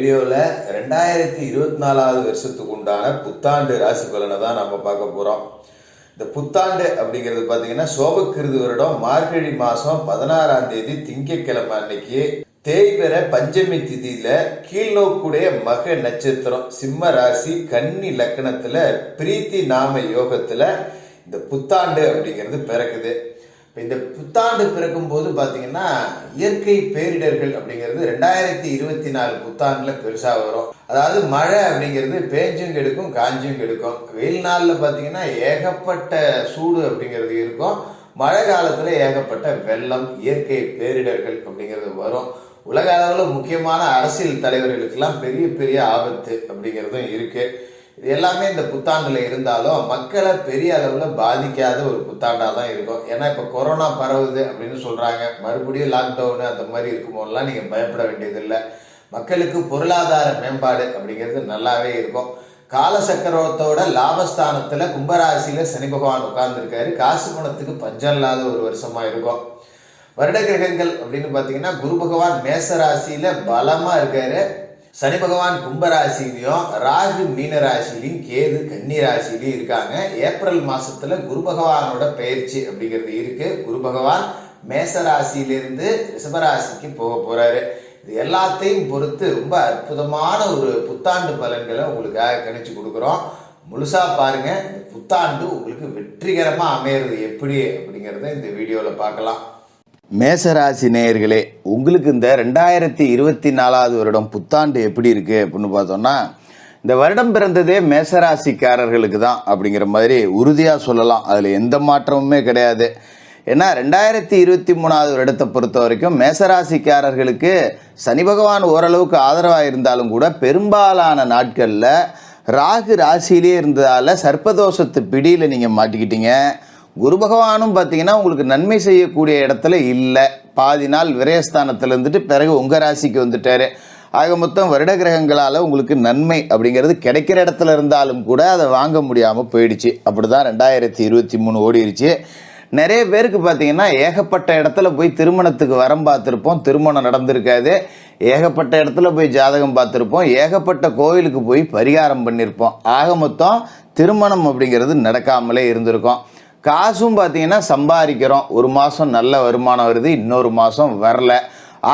வீடியோவில் 2024 வருஷத்துக்கு உண்டான புத்தாண்டு ராசி பலனை தான் நம்ம பார்க்க போகிறோம். இந்த புத்தாண்டு அப்படிங்கிறது பார்த்தீங்கன்னா சோபக்கிருது வருடம் மார்கழி மாதம் 16ஆம் தேதி திங்கட்கிழமை அன்னைக்கு தேய்பிறை பஞ்சமி திதியில கீழ்நோக்குடைய மக நட்சத்திரம் சிம்ம ராசி கன்னி லக்கணத்துல பிரீத்தி நாம யோகத்துல இந்த புத்தாண்டு அப்படிங்கிறது பிறக்குது. இந்த புத்தாண்டு பிறக்கும் போது பார்த்தீங்கன்னா இயற்கை பேரிடர்கள் அப்படிங்கிறது 2024 புத்தாண்டுல பெருசாக வரும். அதாவது மழை அப்படிங்கிறது பேஞ்சும் கெடுக்கும் காஞ்சும் கெடுக்கும். வெயில் நாளில் பார்த்தீங்கன்னா ஏகப்பட்ட சூடு அப்படிங்கிறது இருக்கும். மழை காலத்தில் ஏகப்பட்ட வெள்ளம் இயற்கை பேரிடர்கள் அப்படிங்கிறது வரும். உலக அளவில் முக்கியமான அரசியல் தலைவர்களுக்கெல்லாம் பெரிய பெரிய ஆபத்து அப்படிங்கிறதும் இருக்கு. இது எல்லாமே இந்த புத்தாண்டுல இருந்தாலும் மக்களை பெரிய அளவில் பாதிக்காத ஒரு புத்தாண்டாக தான் இருக்கும். ஏன்னா இப்போ கொரோனா பரவுது அப்படின்னு சொல்றாங்க. மறுபடியும் லாக்டவுனு அந்த மாதிரி இருக்கும்போதெல்லாம் நீங்கள் பயப்பட வேண்டியதில்லை. மக்களுக்கு பொருளாதார மேம்பாடு அப்படிங்கிறது நல்லாவே இருக்கும். காலசக்கரத்தோட லாபஸ்தானத்தில் கும்பராசியில் சனி பகவான் உட்கார்ந்துருக்காரு. காசு பணத்துக்கு பஞ்சம் இல்லாத ஒரு வருஷமா இருக்கும். வருட கிரகங்கள் அப்படின்னு பார்த்தீங்கன்னா குரு பகவான் மேச ராசியில பலமா இருக்காரு. சனி பகவான் கும்பராசிலையும் ராகு மீன ராசிலையும் கேது கன்னி ராசிலையும் இருக்காங்க. ஏப்ரல் மாசத்துல குரு பகவானோட பயிற்சி அப்படிங்கிறது இருக்கு. குரு பகவான் மேச ராசியிலிருந்து ரிஷபராசிக்கு போக போறாரு. இது எல்லாத்தையும் பொறுத்து ரொம்ப அற்புதமான ஒரு புத்தாண்டு பலன்களை உங்களுக்காக கணிச்சு கொடுக்குறோம். முழுசா பாருங்க. இந்த புத்தாண்டு உங்களுக்கு வெற்றிகரமா அமையிறது எப்படி அப்படிங்கிறத இந்த வீடியோல பார்க்கலாம். மேசராசி நேயர்களே, உங்களுக்கு இந்த 2024 வருடம் புத்தாண்டு எப்படி இருக்குது அப்படின்னு பார்த்தோம்னா, இந்த வருடம் பிறந்ததே மேசராசிக்காரர்களுக்கு தான் அப்படிங்கிற மாதிரி உறுதியாக சொல்லலாம். அதில் எந்த மாற்றமுமே கிடையாது. ஏன்னா 2023 வருடத்தை பொறுத்த வரைக்கும் மேசராசிக்காரர்களுக்கு சனி பகவான் ஓரளவுக்கு ஆதரவாக இருந்தாலும் கூட பெரும்பாலான நாட்களில் ராகு ராசியிலே இருந்ததால் சர்ப்பதோஷத்து பிடியில் நீங்கள் மாட்டிக்கிட்டீங்க. குரு பகவானும் பார்த்தீங்கன்னா உங்களுக்கு நன்மை செய்யக்கூடிய இடத்துல இல்லை. பாதி நாள் விரயஸ்தானத்தில் இருந்துட்டு பிறகு உங்கள் ராசிக்கு வந்துட்டார். ஆக மொத்தம் வருட கிரகங்களால் உங்களுக்கு நன்மை அப்படிங்கிறது கிடைக்கிற இடத்துல இருந்தாலும் கூட அதை வாங்க முடியாமல் போயிடுச்சு. அப்படி தான் 2023 ஓடிடுச்சு. நிறைய பேருக்கு பார்த்தீங்கன்னா ஏகப்பட்ட இடத்துல போய் திருமணத்துக்கு வரம் பார்த்துருப்போம், திருமணம் நடந்திருக்காது. ஏகப்பட்ட இடத்துல போய் ஜாதகம் பார்த்துருப்போம், ஏகப்பட்ட கோவிலுக்கு போய் பரிகாரம் பண்ணியிருப்போம். ஆக மொத்தம் திருமணம் அப்படிங்கிறது நடக்காமலே இருந்திருக்கும். காசும் பார்த்தீங்கன்னா சம்பாதிக்கிறோம். ஒரு மாதம் நல்ல வருமானம் வருது, இன்னொரு மாதம் வரல.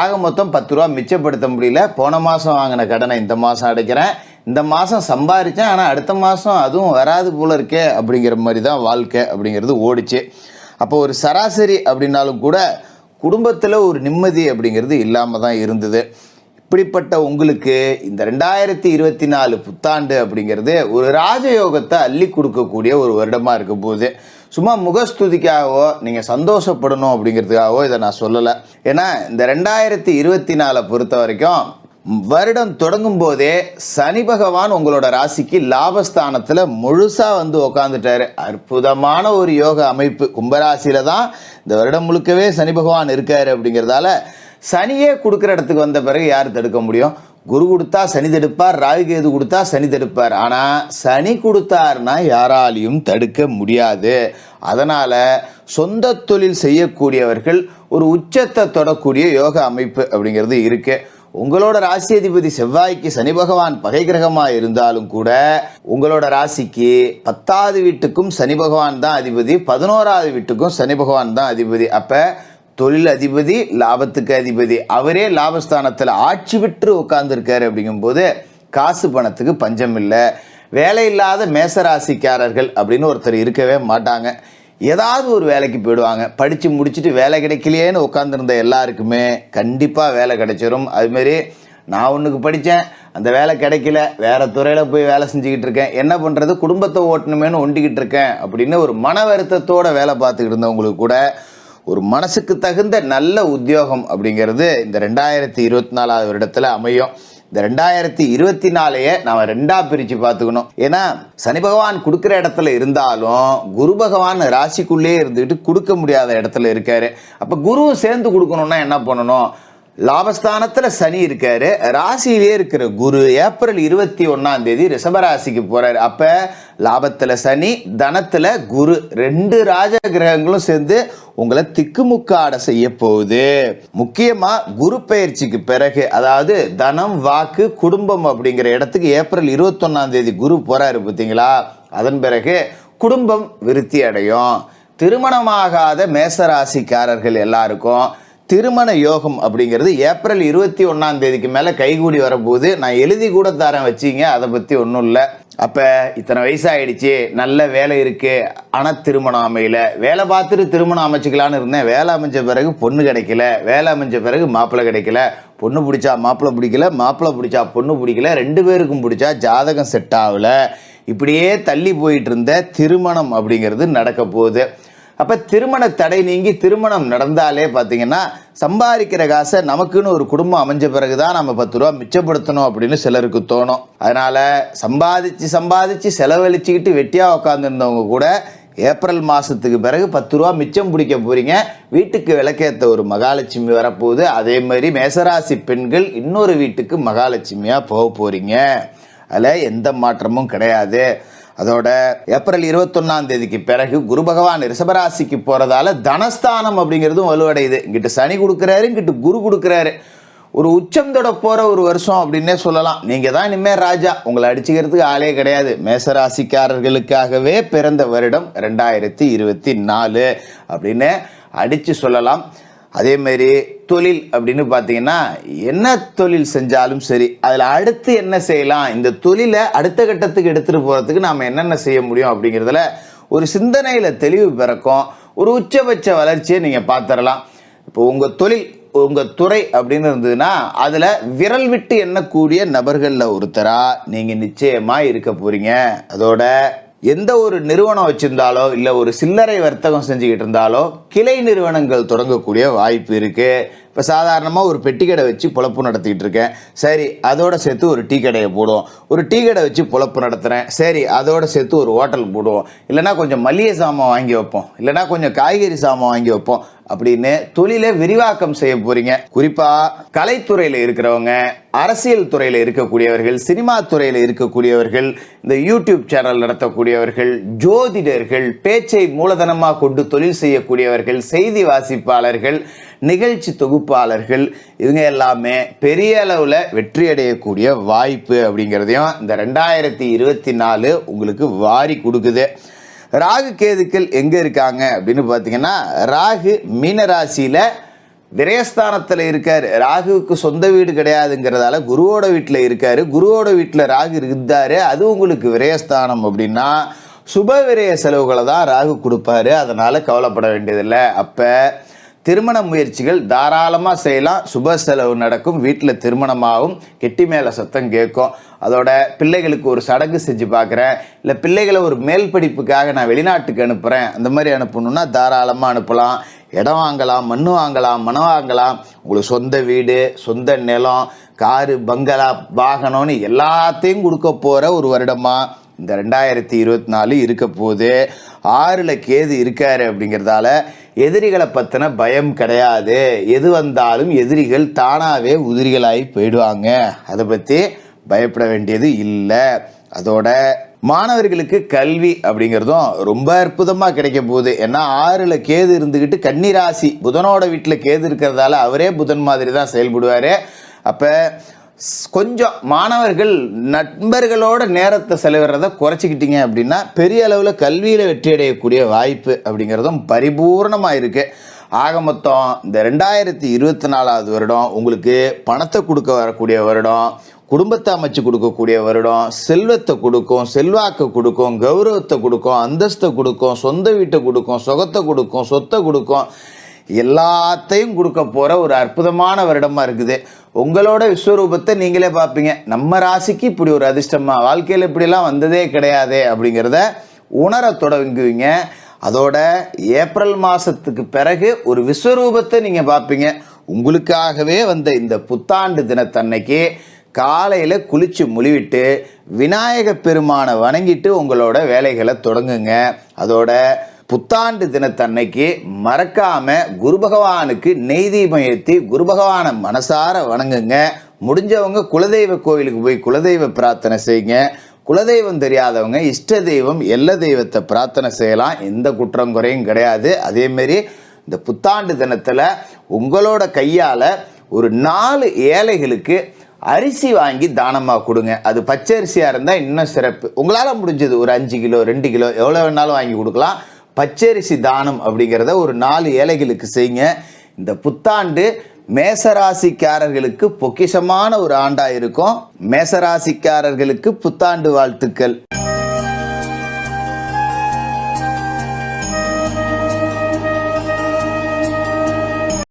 ஆக மொத்தம் 10 ரூபா மிச்சப்படுத்த முடியல. போன மாதம் வாங்கின கடனை இந்த மாதம் அடைக்கிறேன், இந்த மாதம் சம்பாதிச்சேன், ஆனால் அடுத்த மாதம் அதுவும் வராது போல இருக்கே அப்படிங்கிற மாதிரி தான் வாழ்க்கை அப்படிங்கிறது ஓடிச்சு. அப்போ ஒரு சராசரி அப்படின்னாலும் கூட குடும்பத்தில் ஒரு நிம்மதி அப்படிங்கிறது இல்லாமல் தான் இருந்தது. இப்படிப்பட்ட உங்களுக்கு இந்த 2024 புத்தாண்டு அப்படிங்கிறது ஒரு ராஜயோகத்தை அள்ளி கொடுக்கக்கூடிய ஒரு வருடமாக இருக்க போகுது. சும்மா முகஸ்துதிக்காகவோ நீங்கள் சந்தோஷப்படணும் அப்படிங்கிறதுக்காகவோ இதை நான் சொல்லலை. ஏன்னா இந்த 2024 பொறுத்த வரைக்கும் வருடம் தொடங்கும் போதே சனி பகவான் உங்களோட ராசிக்கு லாபஸ்தானத்தில் முழுசாக வந்து உக்காந்துட்டாரு. அற்புதமான ஒரு யோக அமைப்பு. கும்பராசியில தான் இந்த வருடம் முழுக்கவே சனி பகவான் இருக்காரு. அப்படிங்கிறதால சனியே கொடுக்குற இடத்துக்கு வந்த பிறகு யார் தடுக்க முடியும்? குரு கொடுத்தா சனி தடுப்பார், ராகு கேது கொடுத்தா சனி தடுப்பார். ஆனால் சனி கொடுத்தாருன்னா யாராலையும் தடுக்க முடியாது. அதனால் சொந்த தொழில் செய்யக்கூடியவர்கள் ஒரு உச்சத்தை தொடக்கூடிய யோக அமைப்பு அப்படிங்கிறது இருக்கு. உங்களோட ராசி அதிபதி செவ்வாய்க்கு சனி பகவான் பகை கிரகமாக இருந்தாலும் கூட உங்களோட ராசிக்கு 10வது வீட்டுக்கும் சனி பகவான் தான் அதிபதி, 11வது வீட்டுக்கும் சனி பகவான் தான் அதிபதி. அப்போ தொழில் அதிபதி, லாபத்துக்கு அதிபதி, அவரே லாபஸ்தானத்தில் ஆட்சி பெற்று உட்கார்ந்துருக்காரு. அப்படிங்கும்போது காசு பணத்துக்கு பஞ்சம் இல்லை. வேலை இல்லாத மேசராசிக்காரர்கள் அப்படின்னு ஒருத்தர் இருக்கவே மாட்டாங்க. ஏதாவது ஒரு வேலைக்கு போயிடுவாங்க. படித்து முடிச்சுட்டு வேலை கிடைக்கலையேன்னு உட்காந்துருந்த எல்லாருக்குமே கண்டிப்பாக வேலை கிடைச்சிரும். அதுமாரி நான் ஒன்றுக்கு படித்தேன், அந்த வேலை கிடைக்கல, வேறு துறையில் போய் வேலை செஞ்சுக்கிட்டு இருக்கேன், என்ன பண்ணுறது, குடும்பத்தை ஓட்டணுமேனு ஒண்டிக்கிட்டு இருக்கேன் அப்படின்னு ஒரு மன வருத்தத்தோடு வேலை பார்த்துக்கிட்டு இருந்தவங்களுக்கு கூட ஒரு மனசுக்கு தகுந்த நல்ல உத்தியோகம் அப்படிங்கிறது இந்த 2024 வருடத்தில் அமையும். இந்த 2024 நாம் 2ஆ பிரித்து பார்த்துக்கணும். ஏன்னா சனி பகவான் கொடுக்குற இடத்துல இருந்தாலும் குரு பகவான் ராசிக்குள்ளே இருந்துக்கிட்டு கொடுக்க முடியாத இடத்துல இருக்காரு. அப்போ குருவும் சேர்ந்து கொடுக்கணும்னா என்ன பண்ணணும்? லாபஸ்தானத்துல சனி இருக்காரு, ராசியிலே இருக்கிற குரு ஏப்ரல் 21 ரிஷபராசிக்கு போறாரு. அப்ப லாபத்துல சனி, தனத்துல குரு, 2 ராஜ கிரகங்களும் சேர்ந்து உங்களை திக்குமுக்காட செய்ய போகுது. முக்கியமா குரு பெயர்ச்சிக்கு பிறகு, அதாவது தனம், வாக்கு, குடும்பம் அப்படிங்கிற இடத்துக்கு ஏப்ரல் 21 குரு போறாரு பார்த்தீங்களா, அதன் பிறகு குடும்பம் விருத்தி அடையும். திருமணமாகாத மேசராசிக்காரர்கள் எல்லாருக்கும் திருமண யோகம் அப்படிங்கிறது ஏப்ரல் 21 மேலே கைகூடி வரப்போகுது. நான் எழுதி கூட தரேன் வச்சிங்க, அதை பற்றி ஒன்றும் இல்லை. அப்போ இத்தனை வயசாகிடுச்சு, நல்ல வேலை இருக்குது, ஆனால் திருமணம் அமையல, வேலை பார்த்துட்டு திருமணம் அமைச்சிக்கலான்னு இருந்தேன், வேலை அமைஞ்ச பிறகு பொண்ணு கிடைக்கல, வேலை அமைஞ்ச பிறகு மாப்பிள்ளை கிடைக்கல, பொண்ணு பிடிச்சா மாப்பிள்ளை பிடிக்கல, மாப்பிள்ளை பிடிச்சா பொண்ணு பிடிக்கல, 2 பேருக்கும் பிடிச்சா ஜாதகம் செட் ஆகலை, இப்படியே தள்ளி போயிட்டு இருந்த திருமணம் அப்படிங்கிறது நடக்க போகுது. அப்போ திருமண தடை நீங்கி திருமணம் நடந்தாலே பார்த்தீங்கன்னா சம்பாதிக்கிற காசை நமக்குன்னு ஒரு குடும்பம் அமைஞ்ச பிறகு தான் நம்ம 10 ரூபா மிச்சப்படுத்தணும் அப்படின்னு சிலருக்கு தோணும். அதனால் சம்பாதிச்சு செலவழிச்சுக்கிட்டு வெட்டியாக உட்காந்துருந்தவங்க கூட ஏப்ரல் மாதத்துக்கு பிறகு 10 ரூபா மிச்சம் பிடிக்க போகிறீங்க. வீட்டுக்கு விளக்கேற்ற ஒரு மகாலட்சுமி வரப்போகுது. அதே மாதிரி மேசராசி பெண்கள் இன்னொரு வீட்டுக்கு மகாலட்சுமியாக போக போகிறீங்க. அதில் எந்த மாற்றமும் கிடையாது. அதோட ஏப்ரல் 21 பிறகு குரு பகவான் ரிஷபராசிக்கு போறதால தனஸ்தானம் அப்படிங்கிறதும் வலுவடையுது. இங்கிட்டு சனி கொடுக்குறாரு, இங்கிட்டு குரு கொடுக்குறாரு. ஒரு உச்சம் தொட போற ஒரு வருஷம் அப்படின்னே சொல்லலாம். நீங்க தான் இனிமேல் ராஜா, உங்களை அடிச்சுக்கிறதுக்கு ஆளே கிடையாது. மேசராசிக்காரர்களுக்காகவே பிறந்த வருடம் 2024 அப்படின்னு அடிச்சு சொல்லலாம். அதே மாதிரி தொழில் அப்படின்னு பார்த்தீங்கன்னா என்ன தொழில் செஞ்சாலும் சரி, அதில் அடுத்து என்ன செய்யலாம், இந்த தொழிலை அடுத்த கட்டத்துக்கு எடுத்துகிட்டு போகிறதுக்கு நாம் என்னென்ன செய்ய முடியும் அப்படிங்கிறதுல ஒரு சிந்தனையில் தெளிவு பிறக்கும். ஒரு உச்சபட்ச வளர்ச்சியை நீங்கள் பார்த்துடலாம். இப்போ உங்கள் தொழில், உங்கள் துறை அப்படின்னு இருந்ததுன்னா அதில் விரல் விட்டு எண்ணக்கூடிய நபர்களில் ஒருத்தராக நீங்கள் நிச்சயமாக இருக்க போகிறீங்க. அதோட எந்த ஒரு நிறுவனம் வச்சிருந்தாலோ இல்லை ஒரு சில்லறை வர்த்தகம் செஞ்சுக்கிட்டு இருந்தாலோ கிளை நிறுவனங்கள் தொடங்கக்கூடிய வாய்ப்பு இருக்குது. இப்போ சாதாரணமாக ஒரு பெட்டி கடை வச்சு பொழப்பு நடத்திக்கிட்டு இருக்கேன், சரி அதோட சேர்த்து ஒரு டீ கடையை போடுவோம். ஒரு டீ கடை வச்சு பொழப்பு நடத்துகிறேன், சரி அதோட சேர்த்து ஒரு ஹோட்டல் போடுவோம். இல்லைனா கொஞ்சம் மளிகை சாமான் வாங்கி வைப்போம், இல்லைனா கொஞ்சம் காய்கறி சாமான் வாங்கி வைப்போம் அப்படின்னு தொழிலை விரிவாக்கம் செய்ய போறீங்க. குறிப்பாக கலைத்துறையில் இருக்கிறவங்க, அரசியல் துறையில் இருக்கக்கூடியவர்கள், சினிமா துறையில் இருக்கக்கூடியவர்கள், இந்த யூடியூப் சேனல் நடத்தக்கூடியவர்கள், ஜோதிடர்கள், பேச்சை மூலதனமாக கொண்டு தொழில் செய்யக்கூடியவர்கள், செய்தி வாசிப்பாளர்கள், நிகழ்ச்சி தொகுப்பாளர்கள், இவங்க எல்லாமே பெரிய அளவில் வெற்றி அடையக்கூடிய வாய்ப்பு அப்படிங்கிறதையும் இந்த 2024 உங்களுக்கு வாரி கொடுக்குது. ராகு கேதுக்கள் எங்கே இருக்காங்க அப்படின்னு பார்த்தீங்கன்னா, ராகு மீனராசியில் விரயஸ்தானத்தில் இருக்கார். ராகுவுக்கு சொந்த வீடு கிடையாதுங்கிறதால குருவோட வீட்டில் இருக்கார். குருவோட வீட்டில் ராகு இருந்தார், அது உங்களுக்கு விரயஸ்தானம் அப்படின்னா சுப விரய செலவுகளை தான் ராகு கொடுப்பாரு. அதனால் கவலைப்பட வேண்டியதில்லை. அப்போ திருமண முயற்சிகள் தாராளமாக செய்யலாம், சுப செலவு நடக்கும், வீட்டில் திருமணமாகும், கெட்டி மேலே சத்தம் கேட்கும். அதோட பிள்ளைகளுக்கு ஒரு சடங்கு செஞ்சு பார்க்குறேன், இல்லை பிள்ளைகளை ஒரு மேல் படிப்புக்காக நான் வெளிநாட்டுக்கு அனுப்புகிறேன், அந்த மாதிரி அனுப்பணுன்னா தாராளமாக அனுப்பலாம். இடம் வாங்கலாம், மண் வாங்கலாம், மனம் வாங்கலாம். உங்களுக்கு சொந்த வீடு, சொந்த நிலம், காரு, பங்களா, வாகனம்னு எல்லாத்தையும் கொடுக்க போகிற ஒரு வருடமாக இந்த 2024 இருக்க போது. 6ல் கேது இருக்காரு அப்படிங்கிறதால எதிரிகளை பற்றின பயம் கிடையாது. எது வந்தாலும் எதிரிகள் தானாகவே உதிரிகளாகி போயிடுவாங்க, அதை பற்றி பயப்பட வேண்டியது இல்லை. அதோட மாணவர்களுக்கு கல்வி அப்படிங்கிறதும் ரொம்ப அற்புதமாக கிடைக்க போகுது. ஏன்னா 6ல் கேது இருந்துக்கிட்டு கன்னிராசி, புதனோட வீட்டில் கேது இருக்கிறதால அவரே புதன் மாதிரி தான் செயல்படுவார். அப்போ கொஞ்சம் மாணவர்கள் நண்பர்களோட நேரத்தை செலவிடுறதை குறைச்சிக்கிட்டீங்க அப்படின்னா பெரிய அளவில் கல்வியில் வெற்றி அடையக்கூடிய வாய்ப்பு அப்படிங்கிறதும் பரிபூர்ணமாக இருக்குது. ஆக மொத்தம் இந்த 2024 வருடம் உங்களுக்கு பணத்தை கொடுக்க வரக்கூடிய வருடம், குடும்பத்தை அமைச்சு கொடுக்கக்கூடிய வருடம், செல்வத்தை கொடுக்கும், செல்வாக்கு கொடுக்கும், கௌரவத்தை கொடுக்கும், அந்தஸ்தை கொடுக்கும், சொந்த வீட்டை கொடுக்கும், சுகத்தை கொடுக்கும், சொத்தை கொடுக்கும், எல்லாத்தையும் கொடுக்க போகிற ஒரு அற்புதமான வருடமாக இருக்குது. உங்களோட விஸ்வரூபத்தை நீங்களே பார்ப்பீங்க. நம்ம ராசிக்கு இப்படி ஒரு அதிர்ஷ்டமாக வாழ்க்கையில் இப்படிலாம் வந்ததே கிடையாதே அப்படிங்கிறத உணர தொடங்குவீங்க. அதோட ஏப்ரல் மாதத்துக்கு பிறகு ஒரு விஸ்வரூபத்தை நீங்கள் பார்ப்பீங்க. உங்களுக்காகவே வந்த இந்த புத்தாண்டு தினத்தன்னைக்கு காலையில் குளிச்சு முழிவிட்டு விநாயக பெருமானை வணங்கிட்டு உங்களோட வேலைகளை தொடங்குங்க. அதோட புத்தாண்டு தினத்தன்னைக்கு மறக்காம குரு பகவானுக்கு நெய் தீபம் ஏற்றி குரு பகவானை மனசார வணங்குங்க. முடிஞ்சவங்க குலதெய்வ கோயிலுக்கு போய் குலதெய்வ பிரார்த்தனை செய்யுங்க. குலதெய்வம் தெரியாதவங்க இஷ்ட தெய்வம் எல்ல தெய்வத்தை பிரார்த்தனை செய்யலாம். எந்த குற்றம் குறையும் கிடையாது. அதேமாரி இந்த புத்தாண்டு தினத்தில் உங்களோட கையால் ஒரு 4 ஏழைகளுக்கு அரிசி வாங்கி தானமாக கொடுங்க. அது பச்சை அரிசியாக இருந்தால் இன்னும் சிறப்பு. உங்களால் முடிஞ்சது ஒரு 5 கிலோ 2 கிலோ எவ்வளோ வேணாலும் வாங்கி கொடுக்கலாம். பச்சரிசி தானம் அப்படிங்கிறத ஒரு 4 ஏழைகளுக்கு செய்யுங்க. இந்த புத்தாண்டு மேசராசிக்காரர்களுக்கு பொக்கிஷமான ஒரு ஆண்டாக இருக்கும். மேசராசிக்காரர்களுக்கு புத்தாண்டு வாழ்த்துக்கள்.